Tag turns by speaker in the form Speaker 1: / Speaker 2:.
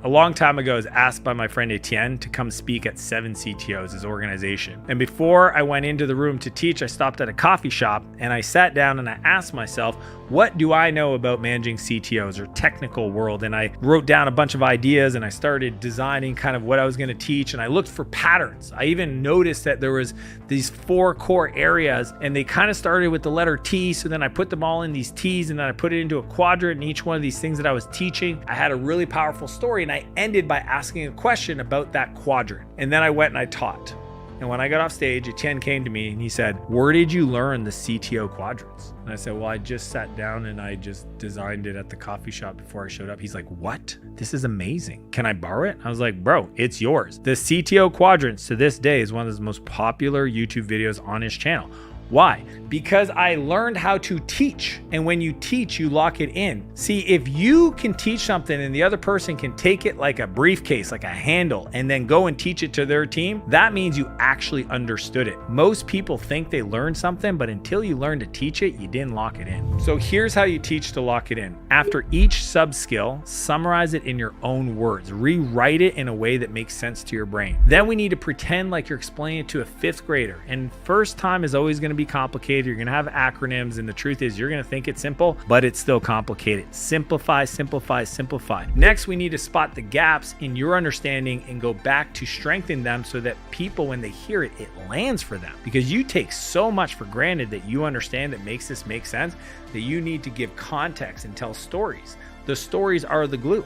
Speaker 1: a long time ago, I was asked by my friend Etienne to come speak at 7 CTOs, his organization. And before I went into the room to teach, I stopped at a coffee shop and I sat down and I asked myself, what do I know about managing CTOs or technical world? And I wrote down a bunch of ideas and I started designing kind of what I was going to teach. And I looked for patterns. I even noticed that there was these 4 core areas and they kind of started with the letter T. So then I put them all in these T's and then I put it into a quadrant in each one of these things that I was teaching. I had a really powerful story and I ended by asking a question about that quadrant. And then I went and I taught. And when I got off stage, Etienne came to me and he said, where did you learn the CTO Quadrants? And I said, well, I just sat down and I just designed it at the coffee shop before I showed up. He's like, what? This is amazing. Can I borrow it? I was like, bro, it's yours. The CTO Quadrants to this day is one of the most popular YouTube videos on his channel. Why? Because I learned how to teach. And when you teach, you lock it in. See, if you can teach something and the other person can take it like a briefcase, like a handle, and then go and teach it to their team, that means you actually understood it. Most people think they learned something, but until you learn to teach it, you didn't lock it in. So here's how you teach to lock it in. After each sub-skill, summarize it in your own words. Rewrite it in a way that makes sense to your brain. Then we need to pretend like you're explaining it to a 5th grader. And first time is always going to be complicated. You're going to have acronyms, and the truth is you're going to think it's simple, but it's still complicated. Simplify, simplify, simplify. Next, we need to spot the gaps in your understanding and go back to strengthen them so that people, when they hear it, it lands for them. Because you take so much for granted that you understand that makes this make sense, that you need to give context and tell stories. The stories are the glue.